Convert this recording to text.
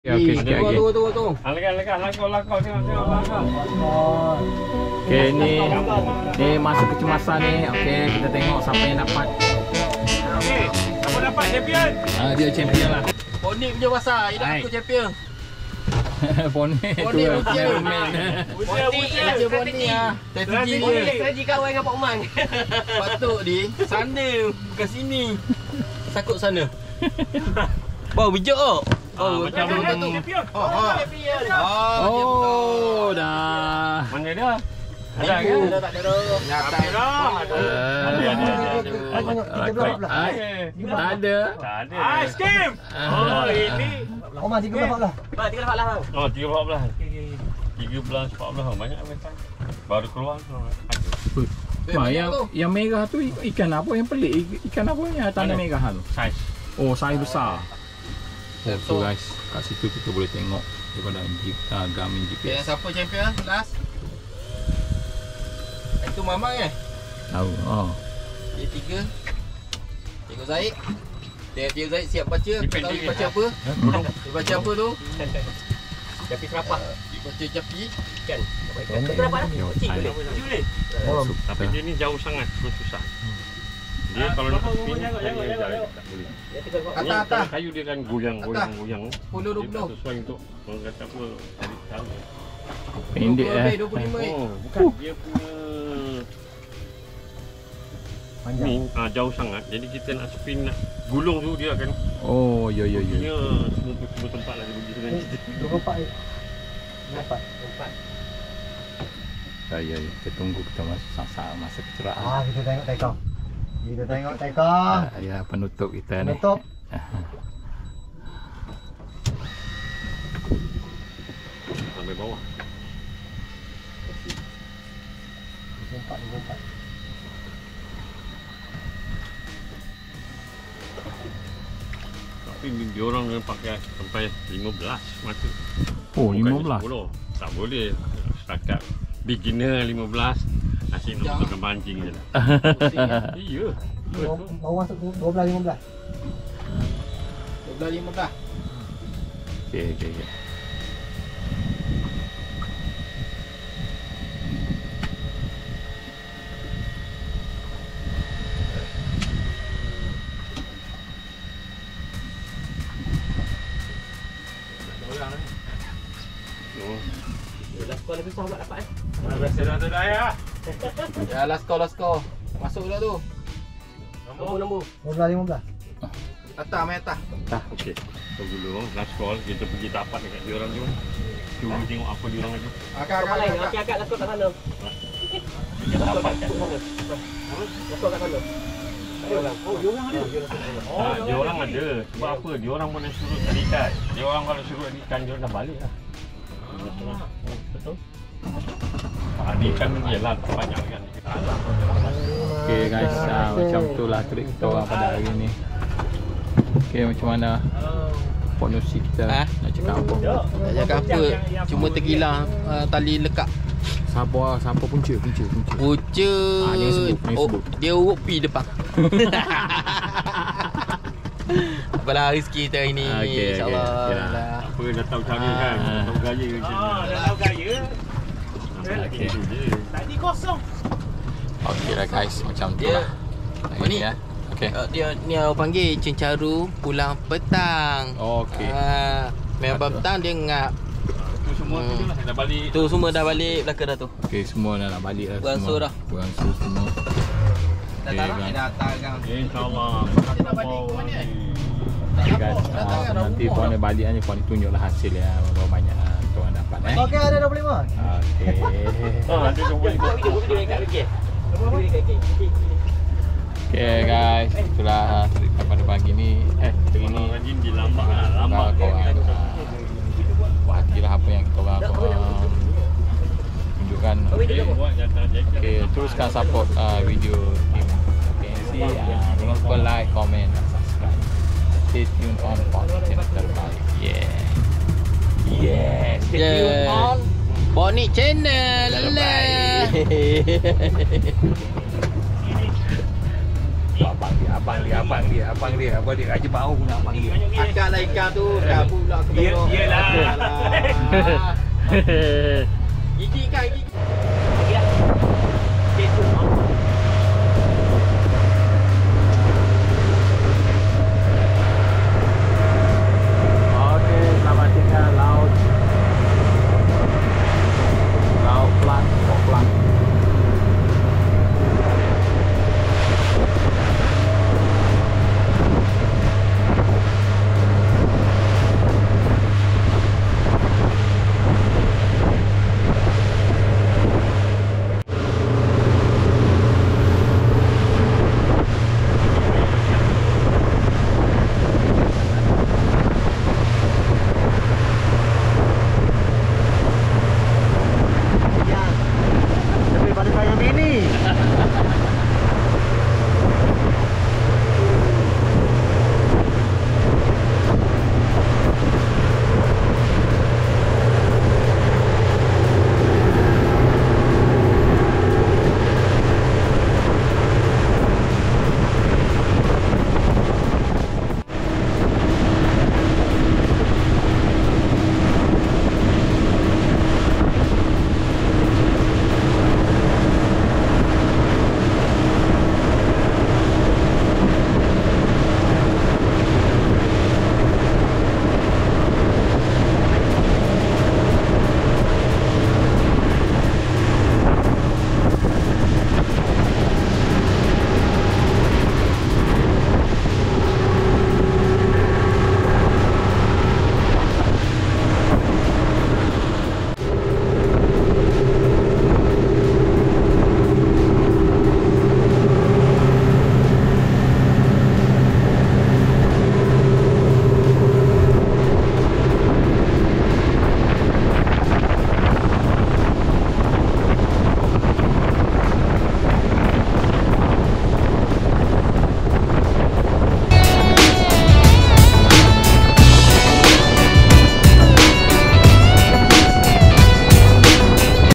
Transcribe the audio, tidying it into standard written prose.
Okey, sikit lagi. Tunggu. Langkah, tengok. Okey, ni masa kecemasan ni. Okey, kita tengok siapa yang dapat. Okey, siapa dapat champion? Dia champion lah. Ponik punya pasal, dia aku champion. Ponik tu Ponik lah. punya. Buja. Ponik ah. Strategi dia. Strategi kawan dengan Pak Umang. Patut di sana, bukan sini. Takut sana. Bau bijak oh. Macam champion. Oh, dah. Mana dia? Ada ke? Tak ada. Nyata. Tak ada. Ice cream. Oh, ini. Omar 13 lah. 13 lah. Oh, 13. 13, 14 banyak macam. Baru keluar tu. Yang merah tu ikan apa yang pelik? Ikan apa yang tanda merah tu? Saiz. Oh, saiz besar. Oh, so guys, kat situ kita boleh tengok daripada Garmin GPS. Siapa champion last? Itu Mamang Tahu. Dia 3. Cikgu Zaid. Cikgu Zaid siap baca. Tahu dia baca apa? Dia baca apa tu? Capi serapah. Dia baca capi ikan. Kita dapat dah. Boleh. Tapi dia ni jauh sangat, susah. Dia kalau nak spin dia tak boleh. Atas. Kayu dia kan goyang. 10-20. Dia tak sesuai untuk orang kata apa cari tahu. Pendek 25. Oh, bukan dia punya ni jauh sangat. Jadi kita nak spin nak gulung tu dia akan ya. dia semua tempat lah dia pergi dengan kita. 24. Ya. Kita tunggu kita masa kecerahan. Kita tengok tekong. Ya, penutup kita ni. Penutup. Sampai bawah. 24. Tapi dia orang kena pakai sampai 15 mata. Oh, Bukannya 15. 10. Tak boleh. Setakat beginner 15. Asyik nak untuk mancing je lah. Iya. Baru masuk 12-15. 12-15. Okey. Lebih susah buat dapat Biasa dah ada ya. Ya, last call. Masuk dah tu. Nombor. 12-15. Atas, main atas. Okey. So dulu last call kita pergi dapat dekat dia orang tu. Cuba tengok apa dia orang lagi. Akak last call kat sana. Kita dapat kan. Last call kat sana. Oh, dia orang ada. Dia orang ada. Sebab apa? Dia orang pun suruh cari ikan. Dia orang kalau suruh cari ikan dia orang dah balik lah. Betul. Ikan ialah banyak kan. Okey guys, macam itulah trik kita orang pada hari ni. Okey, macam mana promosi kita? Nak cakap apa? Tak cakap apa. Cuma tergilang tali lekat. Siapa punca? Jangan sebut. Dia urut P depan. Apalah rezeki kita hari ni, insyaAllah. Apa dah tahu cara kan? Dah tahu gaya macam ni. Dah tahu gaya. Tadi kosong. Okey lah guys, macam tu lah. Ni ya. Okey. Dia ni orang panggil cencaru pulang petang. Okey. Memang petang dia ngap. tu semua tu lah dah balik. Tu semua dah balik belakang dah tu. Okey, semua dah nak balik dah. Beransur dah. Beransur semua. Datang kan. InsyaAllah. Kita nak balik ke mana? Okay guys, nanti puan balik ni puan tunjuklah hasil ya, berapa banyak tuan dapat Okey, ada 25. Okey. Ada 25. Okey guys, itulah cerita pada pagi ni. Hari ni rajin dilambak lambat buat hatilah apa yang kita orang tunjukkan. Okey, teruskan support video team KNC. Jangan lupa like, comment dan subscribe. Stay tuned on Ponik channel terbaik. Stay tuned on Ponik channel. Abang Abang dia. Abang dia aja bau guna abang dia. Akak ikan tu dah pula ke bawah. Iyalah. Gigi ikan, gigi